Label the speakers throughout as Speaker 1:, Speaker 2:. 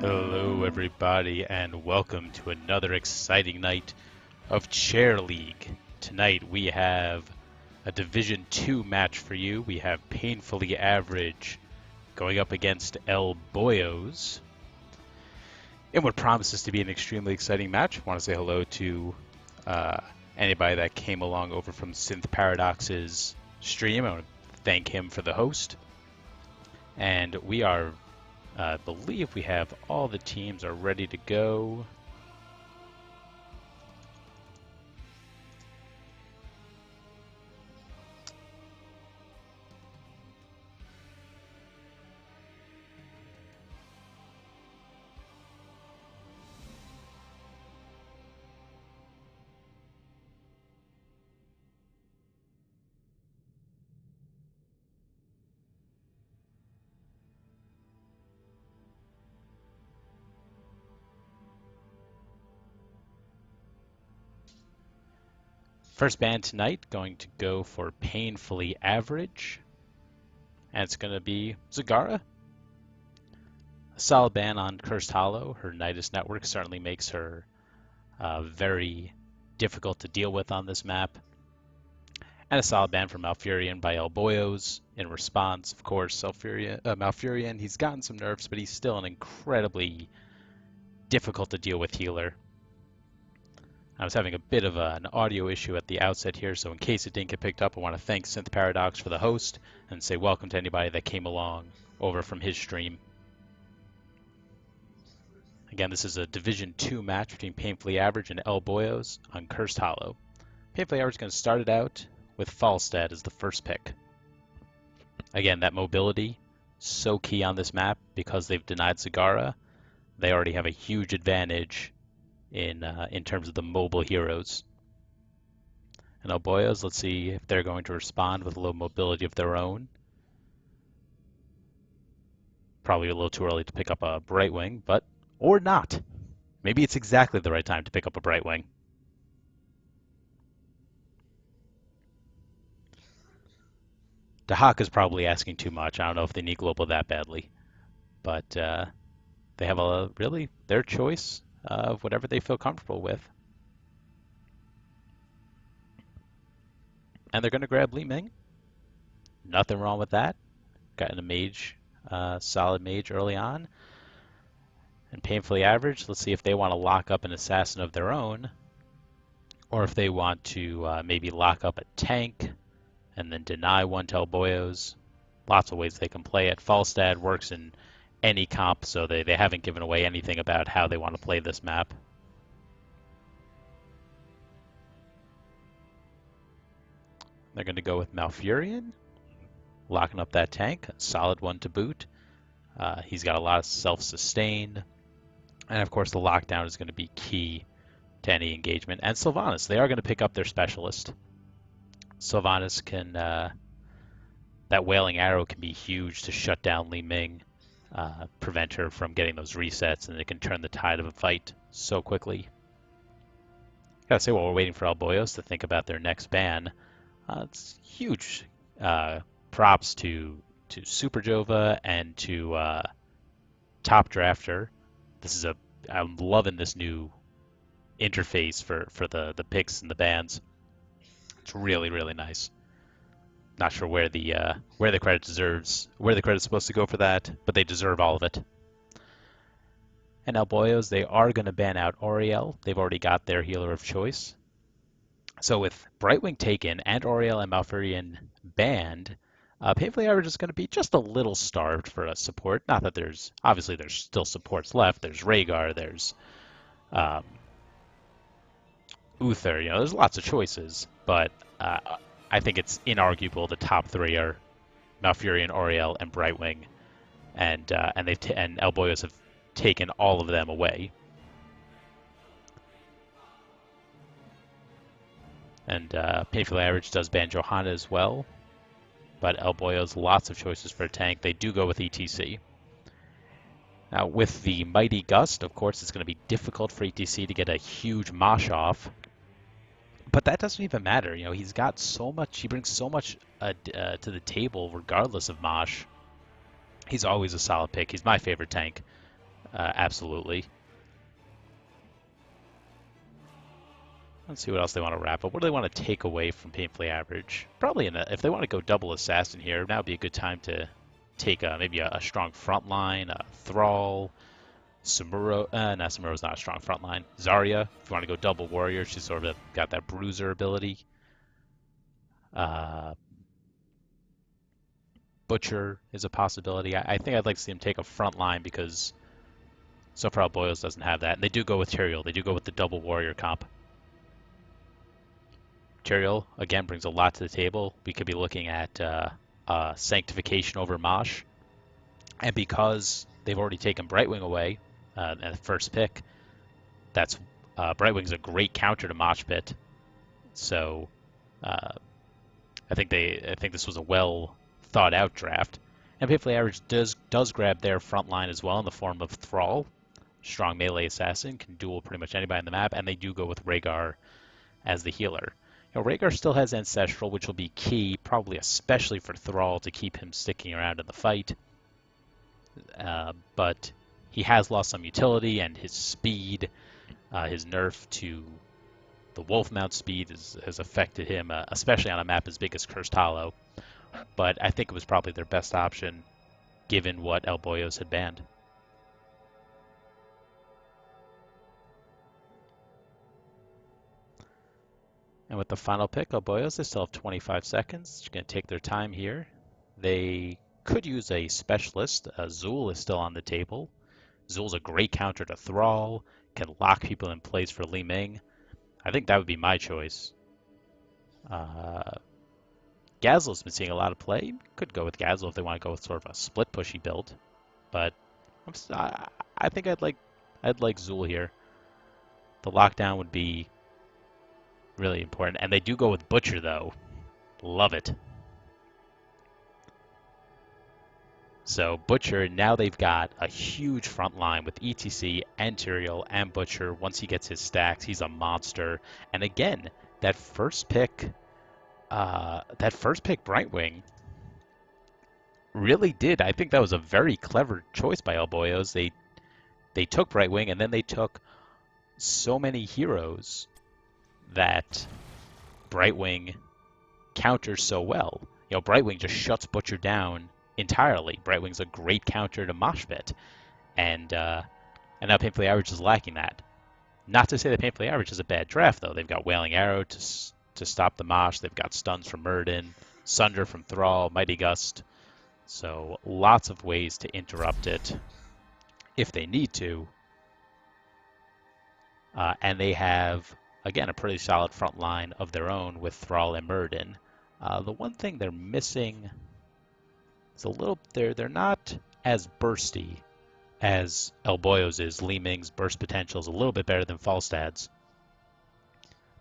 Speaker 1: Hello, everybody, and welcome to another exciting night of Chair League. Tonight we have a Division 2 match for you. We have Painfully Average going up against El Boyos in what promises to be an extremely exciting match. I want to say hello to anybody that came along over from Synth Paradox's stream. I want to thank him for the host. And we are I believe we have all the teams are ready to go. First band tonight going to go for Painfully Average, and it's going to be Zagara. A solid ban on Cursed Hollow. Her Nidus network certainly makes her very difficult to deal with on this map. And a solid ban from Malfurion by El Boyos. In response, of course, Malfurion, he's gotten some nerfs, but he's still an incredibly difficult to deal with healer. I was having a bit of an audio issue at the outset here, so in case it didn't get picked up, I want to thank Synth Paradox for the host and say welcome to anybody that came along over from his stream. Again, this is a Division 2 match between Painfully Average and El Boyos on Cursed Hollow. Painfully Average is going to start it out with Falstad as the first pick. Again, that mobility, so key on this map because they've denied Zagara. They already have a huge advantage in terms of the mobile heroes. And El Boyos, let's see if they're going to respond with a little mobility of their own. Probably a little too early to pick up a Brightwing, but or not. Maybe it's exactly the right time to pick up a Brightwing. Dahak is probably asking too much. I don't know if they need global that badly, but they have really their choice of whatever they feel comfortable with. And they're going to grab Li Ming. Nothing wrong with that. Gotten a mage, solid mage early on. And Painfully Average, let's see if they want to lock up an assassin of their own, or if they want to maybe lock up a tank and then deny one to El Boyos. Lots of ways they can play it. Falstad works in any comp, so they haven't given away anything about how they want to play this map. They're going to go with Malfurion, locking up that tank, a solid one to boot. He's got a lot of self-sustain, and of course the lockdown is going to be key to any engagement. And Sylvanas, they are going to pick up their specialist. Sylvanas can, that Wailing Arrow can be huge to shut down Li Ming. Prevent her from getting those resets, and it can turn the tide of a fight so quickly. Gotta say, while we're waiting for El Boyos to think about their next ban, it's huge props to Super Jova and to Top Drafter. I'm loving this new interface for the picks and the bans. It's really, really nice. Not sure where the credit is supposed to go for that, but they deserve all of it. And El Boyos, they are going to ban out Auriel. They've already got their healer of choice. So with Brightwing taken and Auriel and Malfurion banned, Painfully Average is going to be just a little starved for a support. Not that there's still supports left. There's Rhaegar, there's Uther. There's lots of choices, but I think it's inarguable the top three are Malfurion, Auriel, and Brightwing, and El Boyos have taken all of them away. And Painfully Average does ban Johanna as well, but El Boyos lots of choices for a tank. They do go with ETC. Now with the Mighty Gust, of course, it's going to be difficult for ETC to get a huge mosh off. But that doesn't even matter. He's got so much. He brings so much to the table, regardless of Mosh. He's always a solid pick. He's my favorite tank. Absolutely. Let's see what else they want to wrap up. What do they want to take away from Painfully Average? Probably if they want to go double Assassin here, now would be a good time to take maybe a strong front line, a Thrall, Samuro. No, Samuro's not a strong front line. Zarya, if you want to go double Warrior, she's sort of got that bruiser ability. Uh, Butcher is a possibility. I think I'd like to see him take a front line because so far Boyos doesn't have that. And they do go with Tyrael. They do go with the double Warrior comp. Tyrael, again, brings a lot to the table. We could be looking at Sanctification over Mosh. And because they've already taken Brightwing away at the first pick, that's Brightwing's a great counter to Mosh Pit. So I think this was a well thought out draft. And Painfully Average does grab their front line as well in the form of Thrall. Strong melee assassin, can duel pretty much anybody on the map, and they do go with Rhaegar as the healer. Rhaegar still has Ancestral, which will be key, probably especially for Thrall to keep him sticking around in the fight. But he has lost some utility, and his speed, his nerf to the Wolf Mount speed has affected him, especially on a map as big as Cursed Hollow. But I think it was probably their best option, given what El Boyos had banned. And with the final pick, El Boyos, they still have 25 seconds. They're going to take their time here. They could use a specialist. Zul is still on the table. Zul's a great counter to Thrall, can lock people in place for Li Ming. I think that would be my choice. Gazlo's been seeing a lot of play. Could go with Gazlo if they want to go with sort of a split pushy build. But I think I'd like Zul here. The lockdown would be really important. And they do go with Butcher, though. Love it. So Butcher, now they've got a huge front line with ETC and Tyrael and Butcher. Once he gets his stacks, he's a monster. And again, that first pick Brightwing really did. I think that was a very clever choice by El Boyos. They took Brightwing, and then they took so many heroes that Brightwing counters so well. Brightwing just shuts Butcher down entirely. Brightwing's a great counter to Mosh Pit, and now Painfully Average is lacking that. Not to say that Painfully Average is a bad draft, though. They've got Wailing Arrow to stop the Mosh. They've got stuns from Murden, Sunder from Thrall, Mighty Gust. So lots of ways to interrupt it if they need to. And they have, again, a pretty solid front line of their own with Thrall and Murden. The one thing they're missing is they're not as bursty as El Boyos is. Li Ming's burst potential is a little bit better than Falstad's.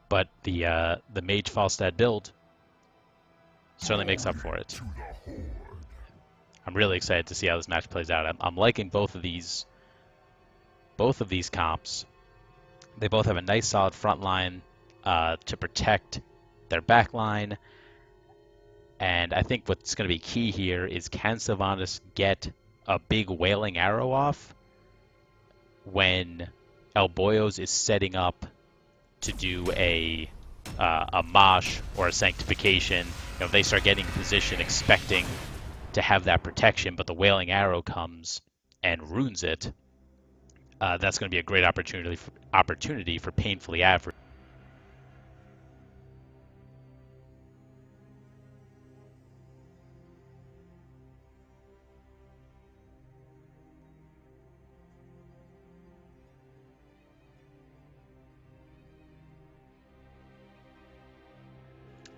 Speaker 1: But the Mage Falstad build certainly makes up for it. I'm really excited to see how this match plays out. I'm liking both of these comps. They both have a nice solid front line to protect their back line. And I think what's going to be key here is, can Sylvanas get a big Wailing Arrow off when El Boyos is setting up to do a Mosh or a Sanctification? If they start getting in position expecting to have that protection, but the Wailing Arrow comes and ruins it, that's going to be a great opportunity for Painfully Average.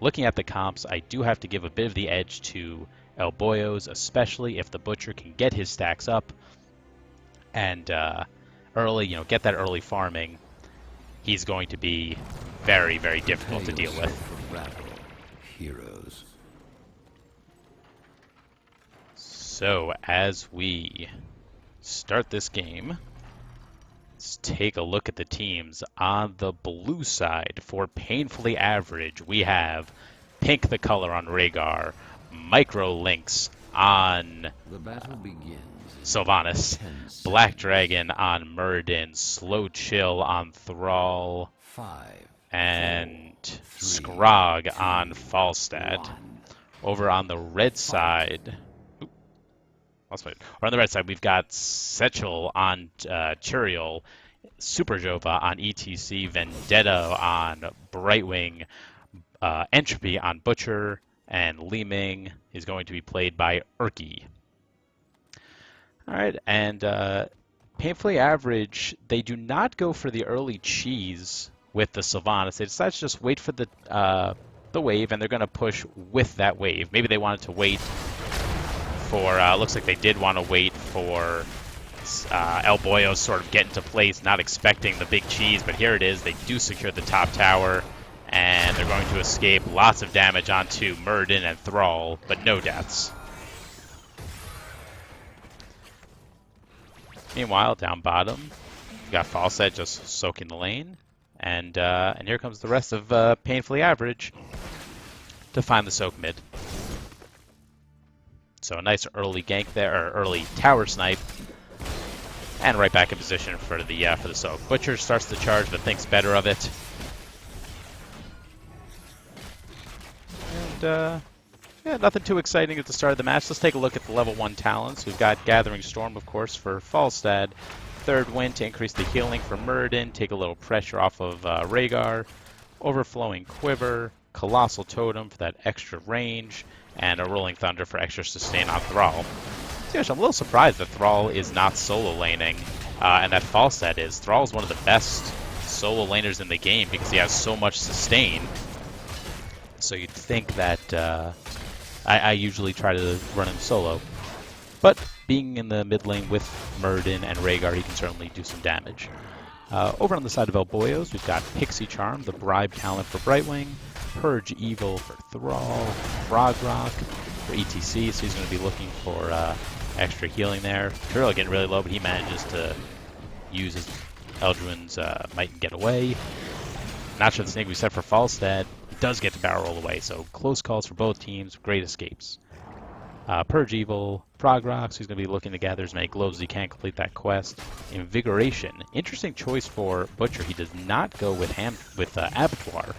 Speaker 1: Looking at the comps, I do have to give a bit of the edge to El Boyos, especially if the Butcher can get his stacks up and get that early farming. He's going to be very, very difficult to deal with.
Speaker 2: Heroes.
Speaker 1: So as we start this game, let's take a look at the teams. On the blue side, for Painfully Average, we have pink the color on Rhaegar, Micro Lynx, on
Speaker 2: The battle begins in
Speaker 1: Sylvanas,
Speaker 2: 10
Speaker 1: Black
Speaker 2: seconds.
Speaker 1: Dragon on Muradin, Slow Chill on Thrall,
Speaker 2: 5, 4,
Speaker 1: and
Speaker 2: 3,
Speaker 1: Scrog
Speaker 2: 2,
Speaker 1: on Falstad.
Speaker 2: 1.
Speaker 1: Over on the red
Speaker 2: Fight.
Speaker 1: side, or on the red side, we've got Setchel on Turiel, Super Jova on ETC, Vendetta on Brightwing, Entropy on Butcher, and Li Ming is going to be played by Urki. All right, and Painfully Average, they do not go for the early cheese with the Sylvanas. They decide to just wait for the wave, and they're going to push with that wave. Maybe they wanted to wait for, looks like they did want to wait for El Boyos sort of get into place, not expecting the big cheese, but here it is. They do secure the top tower, and they're going to escape lots of damage onto Muradin and Thrall, but no deaths. Meanwhile, down bottom, we got Falset just soaking the lane, and here comes the rest of Painfully Average to find the soak mid. So a nice early gank there, or early tower snipe, and right back in position for the soak. Butcher starts the charge, but thinks better of it. And yeah, nothing too exciting at the start of the match. Let's take a look at the level 1 talents. We've got Gathering Storm, of course, for Falstad. Third Wind to increase the healing for Muradin, take a little pressure off of Rhaegar. Overflowing Quiver, Colossal Totem for that extra range, and a Rolling Thunder for extra sustain on Thrall. Seriously, I'm a little surprised that Thrall is not solo laning, and that Falstad is. Thrall is one of the best solo laners in the game because he has so much sustain. So you'd think that I usually try to run him solo. But being in the mid lane with Muradin and Rhaegar, he can certainly do some damage. Over on the side of El Boyos, we've got Pixie Charm, the bribe talent for Brightwing, Purge Evil for Thrall, Frog Rock for ETC, so he's going to be looking for extra healing there. Turiel getting really low, but he manages to use his Eldruin's might and get away. Not sure the snake we set for Falstad. He does get to barrel roll away, so close calls for both teams, great escapes. Purge Evil, Frog Rocks, who's going to be looking to gather as many globes as he can complete that quest. Invigoration, interesting choice for Butcher. He does not go with Abattoir,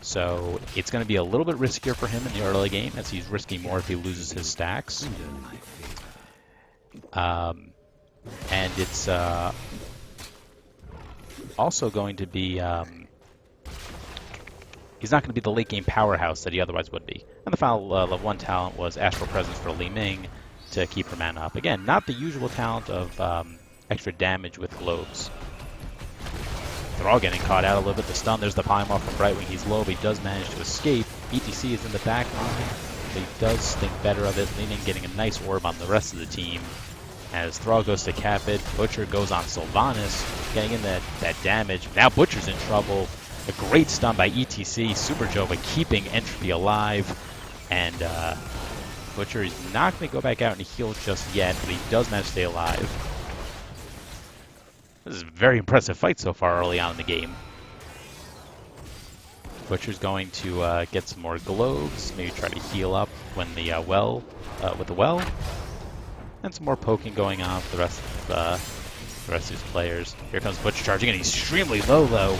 Speaker 1: so it's going to be a little bit riskier for him in the early game, as he's risking more if he loses his stacks. And it's also going to be... he's not going to be the late game powerhouse that he otherwise would be. And the final level 1 talent was Astral Presence for Li Ming to keep her mana up. Again, not the usual talent of extra damage with globes. They're all getting caught out a little bit. The stun, there's the Polymorph from Brightwing. He's low, but he does manage to escape. ETC is in the back line, but he does think better of it. Li Ming getting a nice orb on the rest of the team. As Thrall goes to cap it, Butcher goes on Sylvanas, getting in that damage. Now Butcher's in trouble. A great stun by ETC, Super Jova keeping Entropy alive, and Butcher is not going to go back out and heal just yet, but he does manage to stay alive. This is a very impressive fight so far early on in the game. Butcher's going to get some more globes, maybe try to heal up when the with the well, and some more poking going on for the rest of his players. Here comes Butcher charging, and he's extremely low though.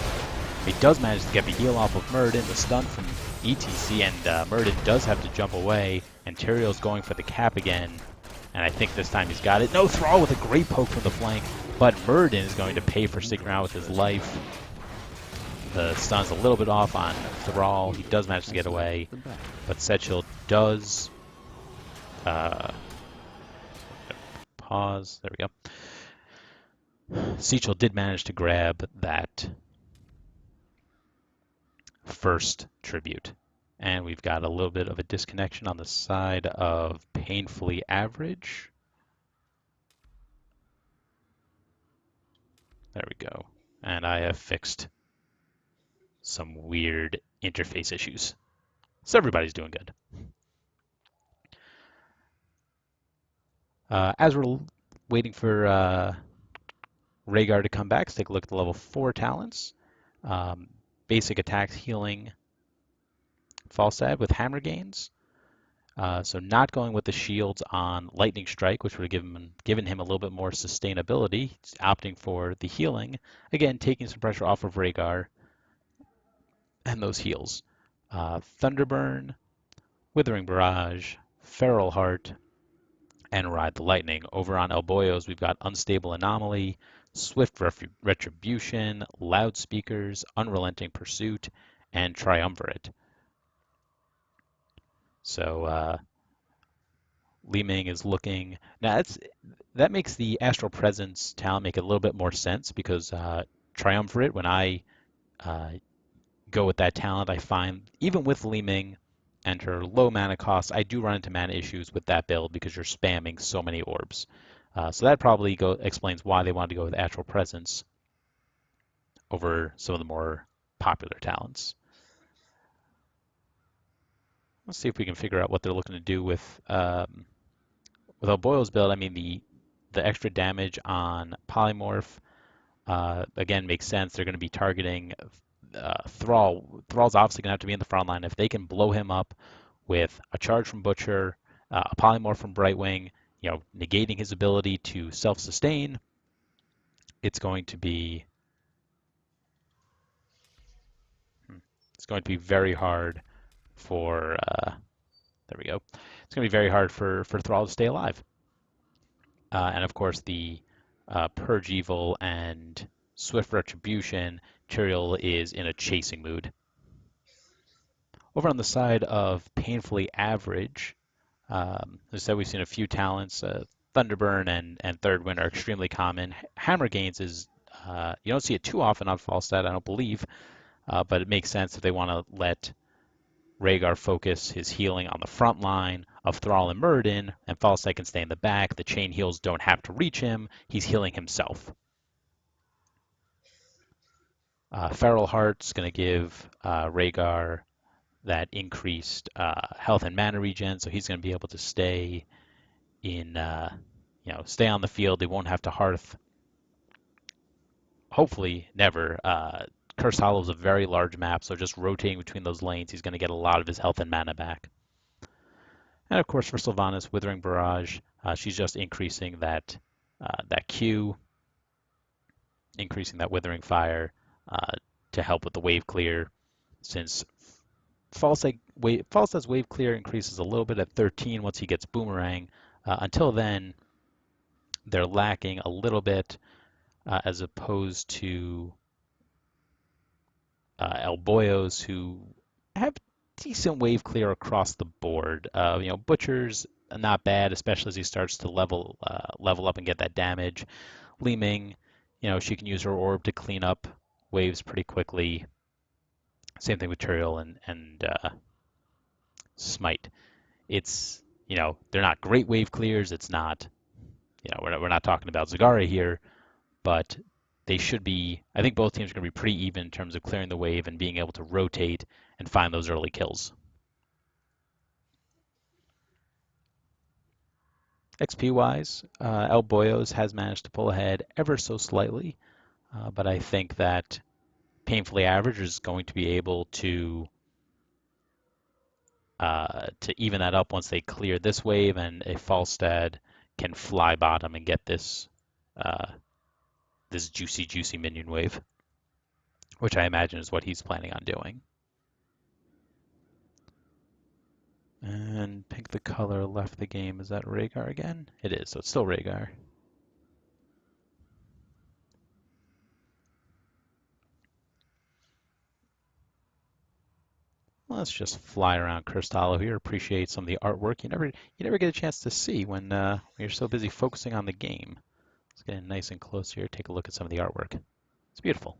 Speaker 1: He does manage to get the heal off of Muradin, the stun from ETC, and Muradin does have to jump away, and Turiel's going for the cap again, and I think this time he's got it. No, Thrall with a great poke from the flank, but Muradin is going to pay for sticking around with his life. The stun's a little bit off on Thrall. He does manage to get away, but Setchel does... pause. There we go. Setchel did manage to grab that first tribute. And we've got a little bit of a disconnection on the side of Painfully Average. There we go. And I have fixed some weird interface issues. So everybody's doing good. As we're waiting for Rhaegar to come back, let's take a look at the level 4 talents. Basic attacks, healing, Falstad with hammer gains. So not going with the shields on Lightning Strike, which would have given him a little bit more sustainability, he's opting for the healing. Again, taking some pressure off of Rhaegar and those heals. Thunderburn, Withering Barrage, Feral Heart, and Ride the Lightning. Over on El Boyos, we've got Unstable Anomaly, Swift Retribution, Loudspeakers, Unrelenting Pursuit, and Triumvirate. So Li Ming is looking. Now that makes the Astral Presence talent make a little bit more sense because Triumvirate, when I uh, go with that talent, I find even with Li Ming and her low mana cost, I do run into mana issues with that build because you're spamming so many orbs. So that probably explains why they wanted to go with Astral Presence over some of the more popular talents. Let's see if we can figure out what they're looking to do with Boyle's build. I mean, the extra damage on Polymorph again makes sense. They're going to be targeting Thrall. Thrall's obviously going to have to be in the front line. If they can blow him up with a charge from Butcher, a Polymorph from Brightwing, negating his ability to self-sustain, it's going to be it's going to be very hard for there we go. It's going to be very hard for Thrall to stay alive. And of course, the Purge Evil and Swift Retribution, Tyrael is in a chasing mood. Over on the side of Painfully Average, as I said, we've seen a few talents. Thunderburn and Third Wind are extremely common. Hammer Gains is, you don't see it too often on Falstad, I don't believe, but it makes sense if they want to let Rhaegar focus his healing on the front line of Thrall and Muradin, and Falstad can stay in the back. The chain heals don't have to reach him. He's healing himself. Feral Heart's going to give Rhaegar that increased health and mana regen, so he's going to be able to stay in, stay on the field. They won't have to hearth. Hopefully, never. Cursed Hollow is a very large map, so just rotating between those lanes, he's going to get a lot of his health and mana back. And of course, for Sylvanas, Withering Barrage, she's just increasing that Q, increasing that Withering Fire to help with the wave clear. Since Falstad's wave clear increases a little bit at 13 once he gets Boomerang. Until then, they're lacking a little bit as opposed to El Boyos, who have decent wave clear across the board. Butcher's not bad, especially as he starts to level up and get that damage. Li Ming, she can use her orb to clean up waves pretty quickly. Same thing with Tyrael and Smite. It's they're not great wave clears. It's not we're not talking about Zagara here, but they should be. I think both teams are going to be pretty even in terms of clearing the wave and being able to rotate and find those early kills. XP wise, El Boyos has managed to pull ahead ever so slightly, but I think that Painfully Average is going to be able to even that up once they clear this wave, and a Falstad can fly bottom and get this this juicy minion wave, which I imagine is what he's planning on doing. And pick the color left the game. Is that Rhaegar again? It is, so it's still Rhaegar. Let's just fly around Cursed Hollow here. Appreciate some of the artwork. You never get a chance to see when you're so busy focusing on the game. Let's get in nice and close here. Take a look at some of the artwork. It's beautiful.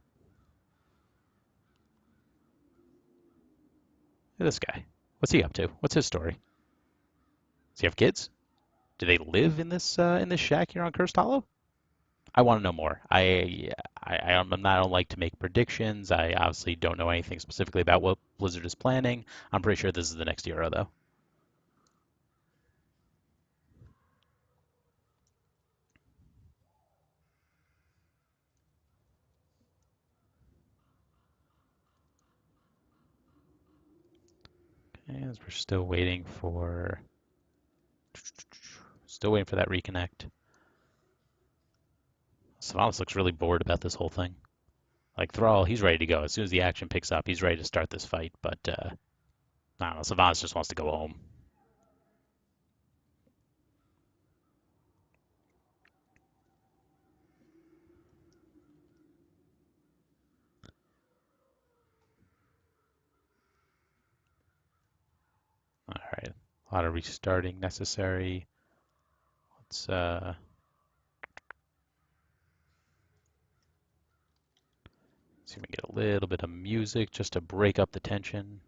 Speaker 1: Look at this guy. What's he up to? What's his story? Does he have kids? Do they live in this shack here on Cursed Hollow? I want to know more. I don't like to make predictions. I obviously don't know anything specifically about what Blizzard is planning. I'm pretty sure this is the next era, though. Okay, Okay, as we're still waiting for that reconnect. Savalas looks really bored about this whole thing. Like Thrall, he's ready to go. As soon as the action picks up, he's ready to start this fight. But I don't know. Savalas just wants to go home. All right, a lot of restarting necessary. Let's see if we can get a little bit of music just to break up the tension.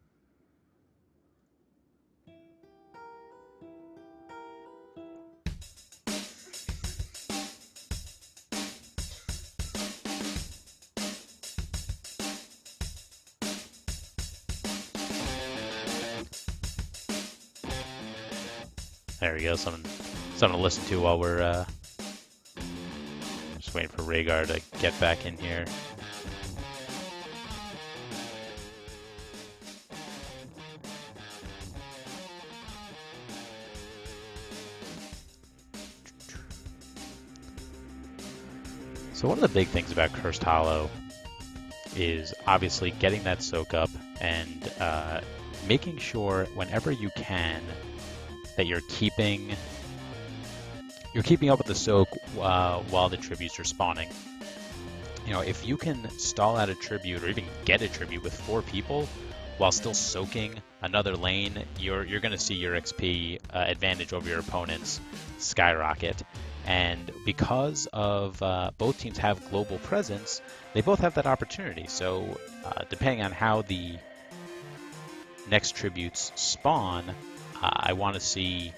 Speaker 1: There we go. Something to listen to while we're just waiting for Rhaegar to get back in here. So one of the big things about Cursed Hollow is obviously getting that soak up and making sure whenever you can that you're keeping up with the soak while the tributes are spawning. You know, if you can stall out a tribute or even get a tribute with 4 people while still soaking another lane, you're going to see your XP advantage over your opponents skyrocket. And because of both teams have global presence, they both have that opportunity. So depending on how the next tributes spawn, I want to see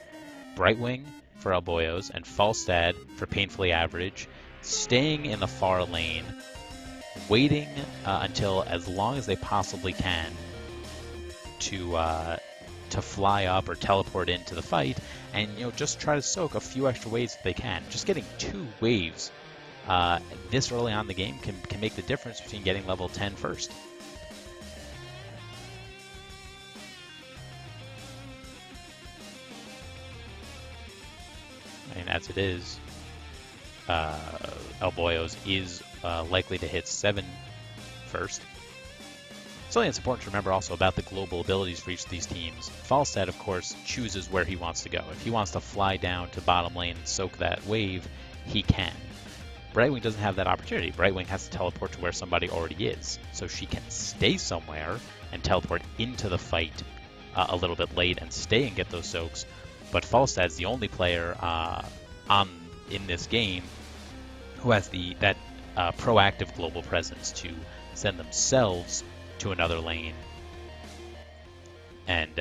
Speaker 1: Brightwing for Boyos and Falstad for Painfully Average, staying in the far lane, waiting until as long as they possibly can to fly up or teleport into the fight, and just try to soak a few extra waves if they can. Just getting 2 waves this early on in the game can make the difference between getting level 10 first. And as it is, El Boyos is likely to hit 7 first. Something that's important to remember also about the global abilities for each of these teams. Falstad, of course, chooses where he wants to go. If he wants to fly down to bottom lane and soak that wave, he can. Brightwing doesn't have that opportunity. Brightwing has to teleport to where somebody already is. So she can stay somewhere and teleport into the fight a little bit late and stay and get those soaks. But Falstad's the only player in this game who has that proactive global presence to send themselves to another lane and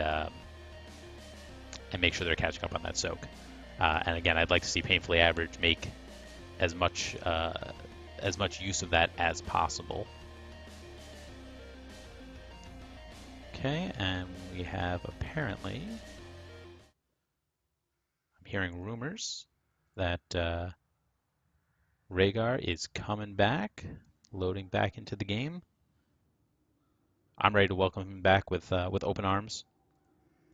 Speaker 1: make sure they're catching up on that soak. And again, I'd like to see Painfully Average make as much use of that as possible. Okay, and we have apparently, I'm hearing rumors that Rhaegar is coming back, loading back into the game. I'm ready to welcome him back with open arms.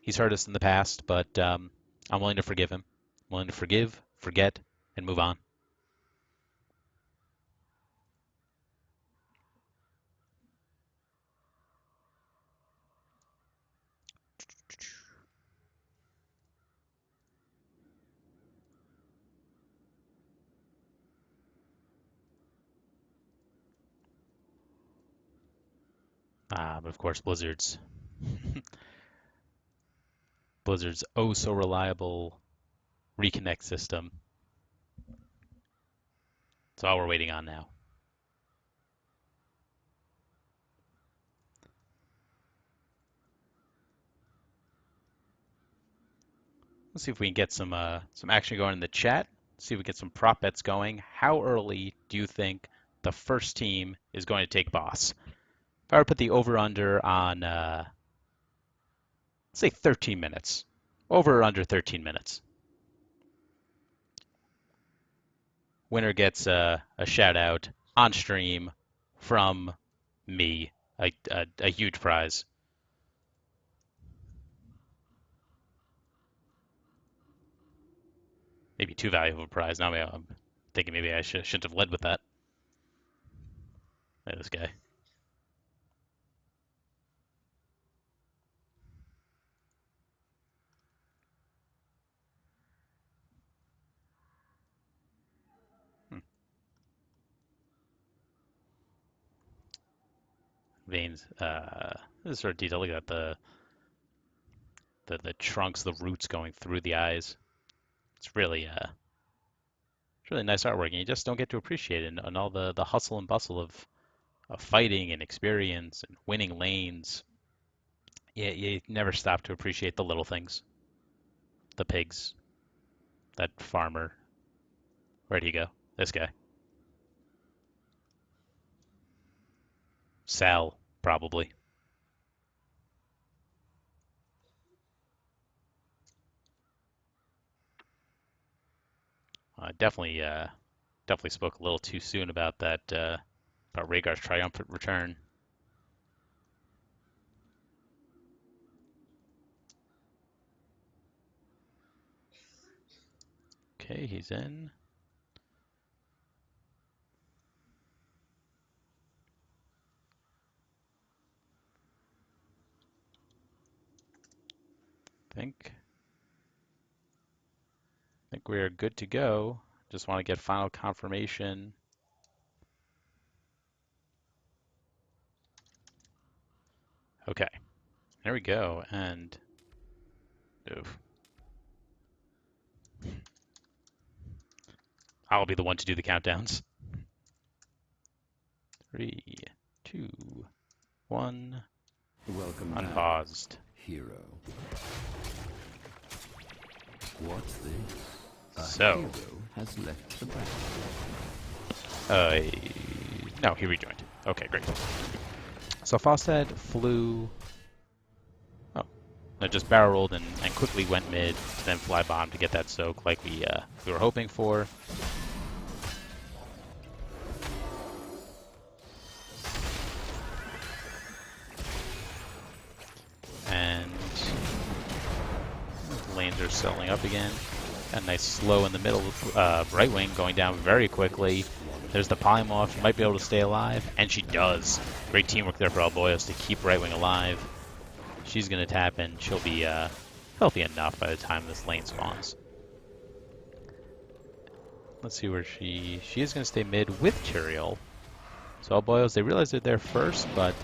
Speaker 1: He's hurt us in the past, but I'm willing to forgive him. I'm willing to forgive, forget, and move on. But of course, Blizzard's oh so reliable reconnect system. That's all we're waiting on now. Let's see if we can get some action going in the chat. See if we get some prop bets going. How early do you think the first team is going to take boss? If I were to put the over-under on, let's say 13 minutes. Over or under 13 minutes. Winner gets a shout out on stream from me, a huge prize. maybe too valuable a prize. Now I'm thinking maybe I shouldn't have led with that. Hey, this guy. Hmm. Veins. This is sort of detail. Look at that. The trunks, the roots going through the eyes. It's really nice artwork, and you just don't get to appreciate it, and all the hustle and bustle of fighting and experience and winning lanes. You never stop to appreciate the little things. The pigs, that farmer. Where'd he go? This guy. Sal, probably. Definitely spoke a little too soon about that, about Rhaegar's triumphant return. Okay, he's in. Think we are good to go. Just want to get final confirmation. Okay, there we go. And oof. I'll be the one to do the countdowns. 3, 2, 1.
Speaker 2: Welcome
Speaker 1: Unpaused.
Speaker 2: back, hero. What's this? A hero has left the battle.
Speaker 1: No, he rejoined. Okay, great. So Falstad flew. Oh, no, just barrel rolled and quickly went mid, then fly bomb to get that soak like we were hoping for. And lanes are settling up again. A nice slow in the middle, right wing going down very quickly. There's the polymorph. She might be able to stay alive, and she does. Great teamwork there for Boyos to keep right wing alive. She's going to tap in. She'll be healthy enough by the time this lane spawns. Let's see where she is going to stay mid with Tyrael. So Boyos, they realize they're there first, but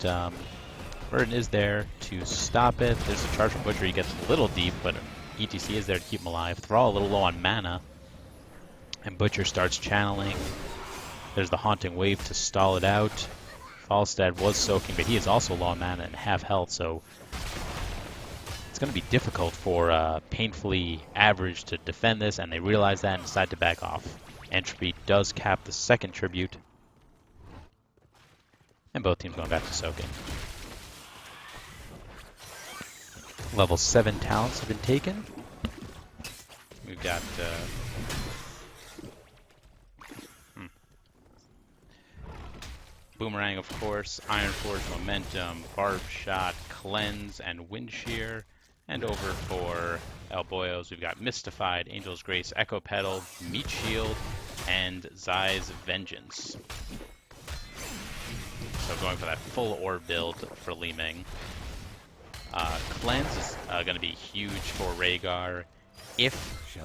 Speaker 1: Burden is there to stop it. There's a charge from Butcher. He gets a little deep, but ETC is there to keep him alive. Thrall a little low on mana, and Butcher starts channeling. There's the Haunting Wave to stall it out. Falstad was soaking, but he is also low on mana and half health, so it's going to be difficult for Painfully Average to defend this, and they realize that and decide to back off. Entropy does cap the second tribute, and both teams going back to soaking. Level 7 talents have been taken. We've got Boomerang, of course, Iron Forge, Momentum, Barb Shot, Cleanse, and Wind Shear. And over for El Boyos, we've got Mystified, Angel's Grace, Echo Pedal, Meat Shield, and Zai's Vengeance. So going for that full orb build for Li Ming. Cleanse is going to be huge for Rhaegar if,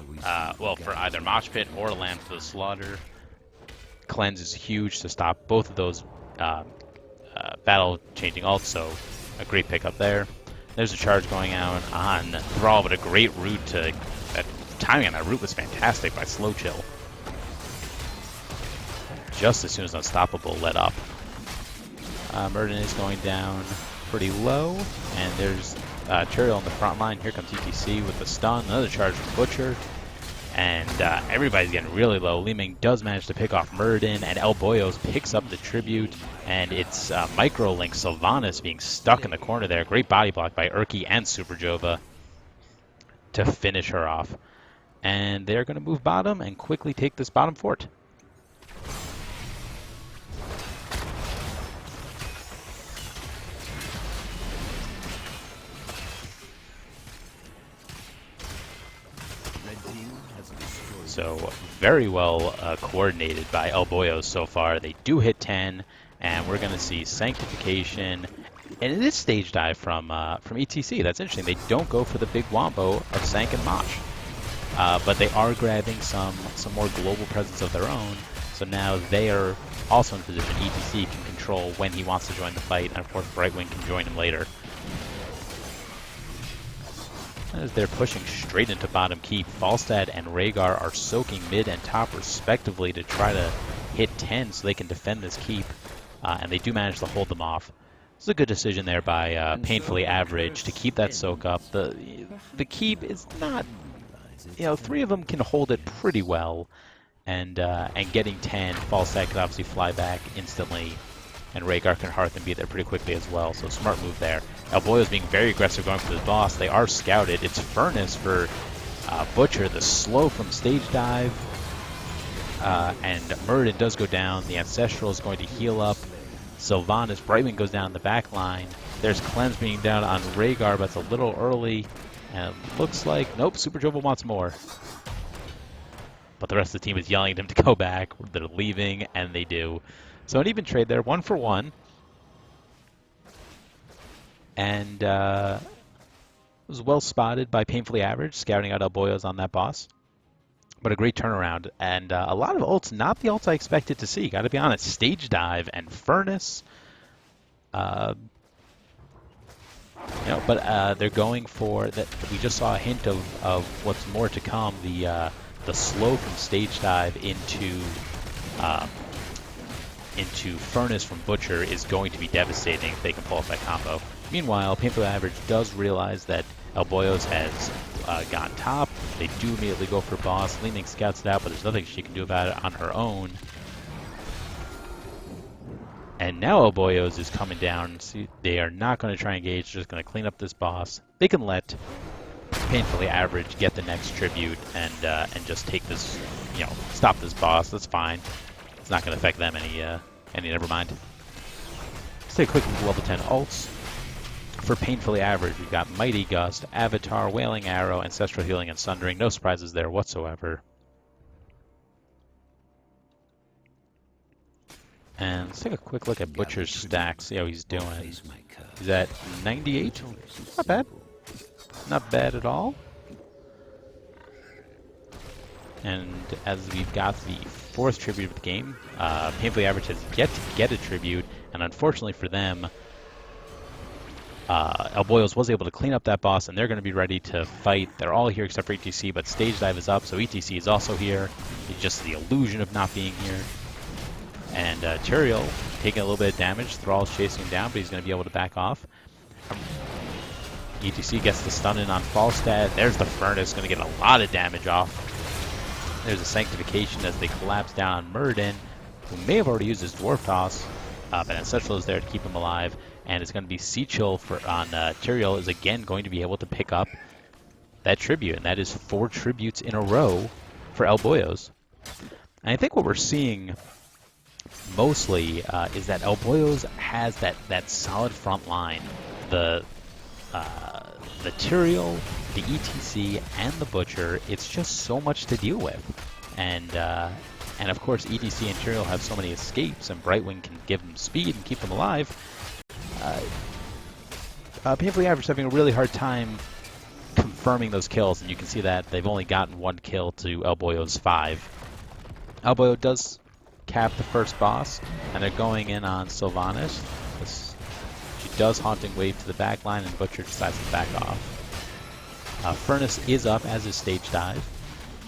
Speaker 1: well, for either Mosh Pit or Lamb to the Slaughter. Cleanse is huge to stop both of those battle-changing ults, so a great pickup there. There's a charge going out on Thrall, but a great root to... That timing on that root was fantastic by Slow Chill. Just as soon as Unstoppable let up. Murden is going down pretty low, and there's Tyrael on the front line. Here comes ETC with the stun, another charge from Butcher, and everybody's getting really low. Li Ming does manage to pick off Murden, and El Boyos picks up the tribute, and it's Microlink Sylvanas being stuck in the corner there. Great body block by Urki and Super Jova to finish her off. And they're going to move bottom and quickly take this bottom fort. So very well coordinated by El Boyos so far. They do hit 10, and we're going to see Sanctification. And it is stage dive from ETC. That's interesting. They don't go for the big wombo of Sank and Mosh. But they are grabbing some more global presence of their own. So now they are also in position. ETC can control when he wants to join the fight, and of course Brightwing can join him later. As they're pushing straight into bottom keep, Falstad and Rhaegar are soaking mid and top respectively to try to hit 10 so they can defend this keep, and they do manage to hold them off. It's a good decision there by Painfully Average to keep that soak up. The keep is not, you know, 3 of them can hold it pretty well, and getting 10, Falstad could obviously fly back instantly, and Rhaegar can hearth and be there pretty quickly as well, so smart move there. El Boyos being very aggressive going for the boss. They are scouted. It's Furnace for Butcher, the slow from stage dive, and Muradin does go down. The Ancestral is going to heal up. Sylvanas, Brightwing goes down in the back line. There's Cleanse being down on Rhaegar, but it's a little early, and it looks like, nope, Super Jovo wants more. But the rest of the team is yelling at him to go back. They're leaving, and they do. So an even trade there, 1 for 1. And it was well spotted by Painfully Average, scouting out El Boyos on that boss. But a great turnaround, and a lot of ults, not the ults I expected to see, gotta be honest. Stage Dive and Furnace. You know, but they're going for that. We just saw a hint of what's more to come. The slow from Stage Dive into Furnace from Butcher is going to be devastating if they can pull off that combo. Meanwhile, Painful Average does realize that El Boyos has gone top. They do immediately go for boss. Li Ning scouts it out, but there's nothing she can do about it on her own. And now El Boyos is coming down. See, they are not going to try and engage. They're just going to clean up this boss. They can let Painfully Average get the next tribute and just take this, you know, stop this boss. That's fine. It's not going to affect them any. Never mind. Let's take a quick look at level 10 ults. For Painfully Average, we've got Mighty Gust, Avatar, Wailing Arrow, Ancestral Healing, and Sundering. No surprises there whatsoever. And let's take a quick look at Butcher's stacks, see how he's doing. He's at 98. Not bad. Not bad at all. And as we've got the 4th tribute of the game, Painfully Average has yet to get a tribute, and unfortunately for them, El Boyos was able to clean up that boss, and they're going to be ready to fight. They're all here except for ETC, but Stage Dive is up, so ETC is also here. It's just the illusion of not being here. And Tyrael taking a little bit of damage. Thrall is chasing him down, but he's going to be able to back off. ETC gets the stun in on Falstad. There's the Furnace, going to get a lot of damage off. There's a Sanctification as they collapse down on Muradin, who may have already used his Dwarf Toss, but Ancestral is there to keep him alive. And it's going to be Seachill on Tyrael is again going to be able to pick up that tribute, and that is 4 tributes in a row for El Boyos. And I think what we're seeing mostly is that El Boyos has that solid front line. The Tyrael, the ETC, and the Butcher. It's just so much to deal with, and of course ETC and Tyrael have so many escapes, and Brightwing can give them speed and keep them alive. Painfully Average is having a really hard time confirming those kills, and you can see that they've only gotten 1 kill to El Boyos 5. El Boyo does cap the first boss, and they're going in on Sylvanas. She does Haunting Wave to the back line, and Butcher decides to back off. Furnace is up, as is Stage Dive,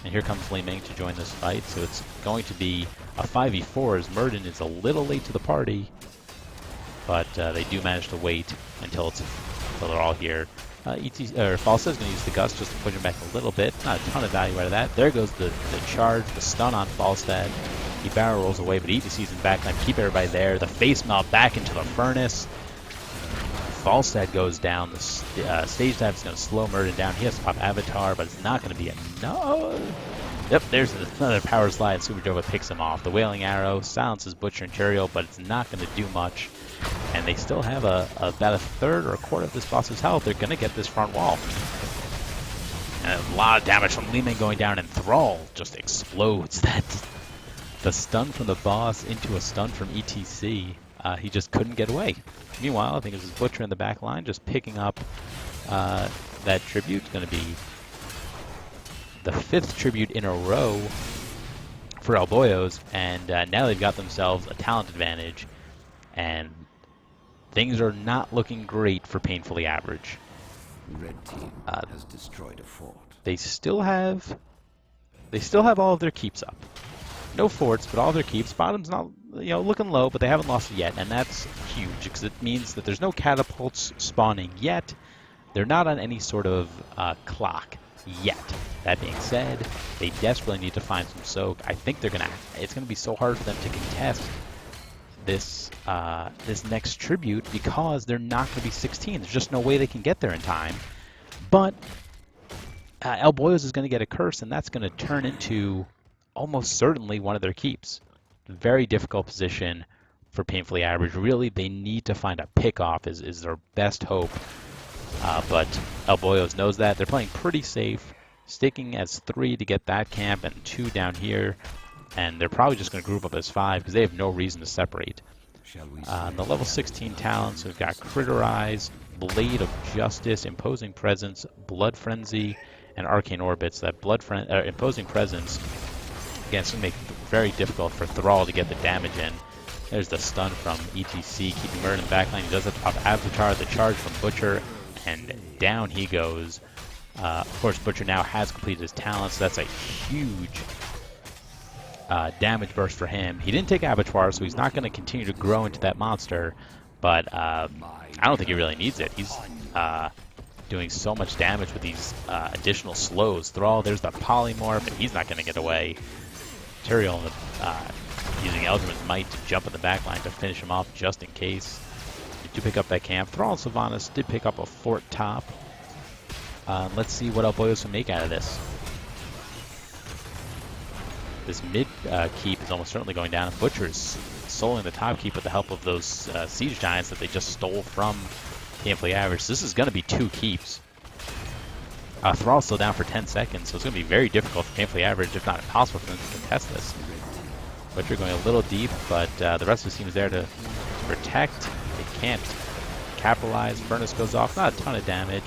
Speaker 1: and here comes Li Ning to join this fight, so it's going to be a 5v4 as Muradin is a little late to the party. But they do manage to wait until they're all here. Falsa is going to use the Gust just to push him back a little bit. Not a ton of value out of that. There goes the charge, the stun on Falstad. He barrel rolls away, but ETC's in backline. Keep everybody there. The face melt back into the Furnace. Falstad goes down. The Stage Dive is going to slow Muradin down. He has to pop Avatar, but it's not going to be enough. Yep, there's another power slide. Super Jova picks him off. The Wailing Arrow silences Butcher and Tyrael, but it's not going to do much. And they still have about a third or a quarter of this boss's health. They're going to get this front wall. And a lot of damage from Li-Ming going down, and Thrall just explodes. The stun from the boss into a stun from ETC. He just couldn't get away. Meanwhile, I think it was his Butcher in the back line just picking up that tribute. It's going to be the 5th tribute in a row for El Boyos, and now they've got themselves a talent advantage, and things are not looking great for Painfully Average.
Speaker 2: Red team has destroyed a fort.
Speaker 1: They still have all of their keeps up. No forts, but all their keeps. Bottom's not, looking low, but they haven't lost it yet, and that's huge because it means that there's no catapults spawning yet. They're not on any sort of clock yet. That being said, they desperately need to find some soak. I think it's gonna be so hard for them to contest this next tribute because they're not gonna be 16. There's just no way they can get there in time. But El Boyos is gonna get a curse, and that's gonna turn into almost certainly one of their keeps. Very difficult position for Painfully Average. Really, they need to find a pick-off is their best hope. But El Boyos knows that. They're playing pretty safe, sticking as 3 to get that camp and 2 down here. And they're probably just going to group up as 5 because they have no reason to separate. The level 16 talents, we've got Critter Eyes, Blade of Justice, Imposing Presence, Blood Frenzy, and Arcane Orbits. That Imposing Presence, again, it's going to make it very difficult for Thrall to get the damage in. There's the stun from ETC, keeping Murder in the backline. He does have to pop Avatar, the charge from Butcher, and down he goes. Of course, Butcher now has completed his talents, so that's a huge damage burst for him. He didn't take Abattoir, so he's not going to continue to grow into that monster, but I don't think he really needs it. He's doing so much damage with these additional slows. Thrall, there's the Polymorph, and he's not going to get away. Tyrael using Eldrim's Might to jump in the backline to finish him off just in case. They do pick up that camp. Thrall and Sylvanas did pick up a fort top. Let's see what El Boyos can make out of this. This mid keep is almost certainly going down, and Butcher's soloing the top keep with the help of those siege giants that they just stole from Painfully Average. So this is going to be 2 keeps. Thrall's still down for 10 seconds, so it's going to be very difficult for Painfully Average, if not impossible for them to contest this. Butcher going a little deep, but the rest of the team is there to protect. They can't capitalize. Furnace goes off, not a ton of damage.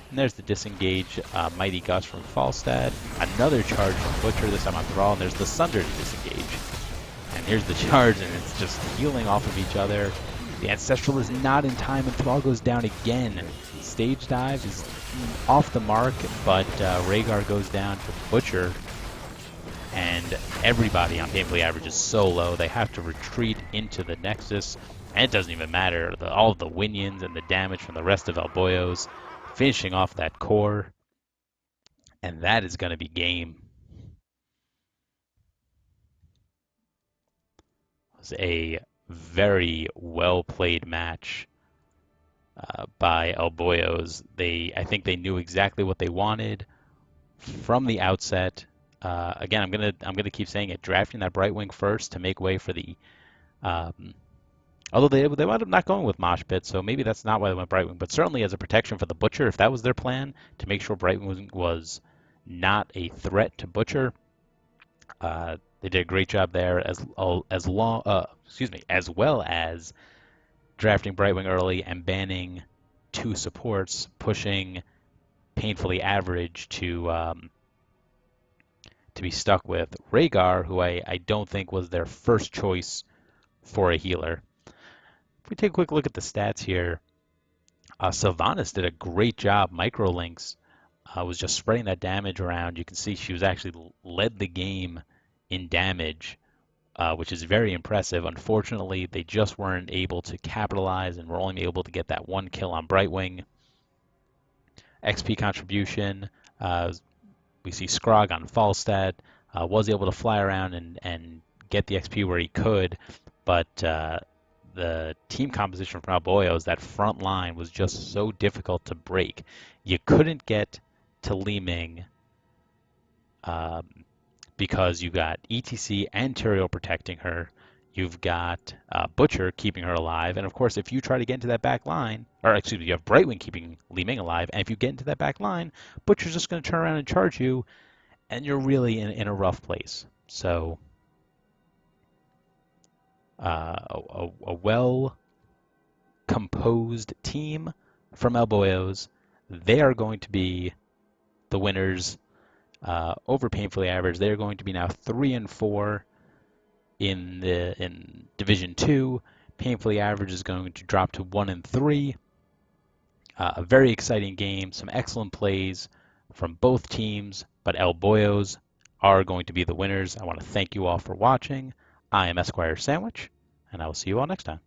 Speaker 1: And there's the disengage Mighty Gust from Falstad. Another charge from Butcher, this time on Thrall, and there's the Sunder to disengage. And here's the charge, and it's just healing off of each other. The Ancestral is not in time, and Thrall goes down again. Stage Dive is off the mark, but Rhaegar goes down to Butcher. And everybody on Painfully Average is so low, they have to retreat into the Nexus. And it doesn't even matter. All of the Winions and the damage from the rest of El Boyos finishing off that core. And that is going to be game. It was a very well played match by El Boyos. I think they knew exactly what they wanted from the outset. Again, I'm gonna keep saying it. Drafting that Brightwing first to make way for the. Although they wound up not going with Mosh Pit, so maybe that's not why they went Brightwing. But certainly as a protection for the Butcher, if that was their plan, to make sure Brightwing was not a threat to Butcher, they did a great job there. As well as drafting Brightwing early and banning 2 supports, pushing Painfully Average to be stuck with Rhaegar, who I don't think was their first choice for a healer. If we take a quick look at the stats here, Sylvanas did a great job. Microlinks was just spreading that damage around. You can see she was actually led the game in damage, which is very impressive. Unfortunately, they just weren't able to capitalize and were only able to get that 1 kill on Brightwing. XP contribution, we see Scrog on Falstad, was able to fly around and get the XP where he could, but the team composition from El Boyos, that front line was just so difficult to break. You couldn't get to Li-Ming because you got ETC and Tyrael protecting her. You've got Butcher keeping her alive, and of course, if you try to get into that back line, or excuse me, you have Brightwing keeping Li Ming alive, and if you get into that back line, Butcher's just going to turn around and charge you, and you're really in a rough place. So, a well composed team from El Boyos, they are going to be the winners over Painfully Average. They are going to be now 3-4 in Division Two. Painfully Average is going to drop to 1-3. A very exciting game, some excellent plays from both teams, but El Boyos are going to be the winners. I want to thank you all for watching. I am Esquire Sandwich, and I will see you all next time.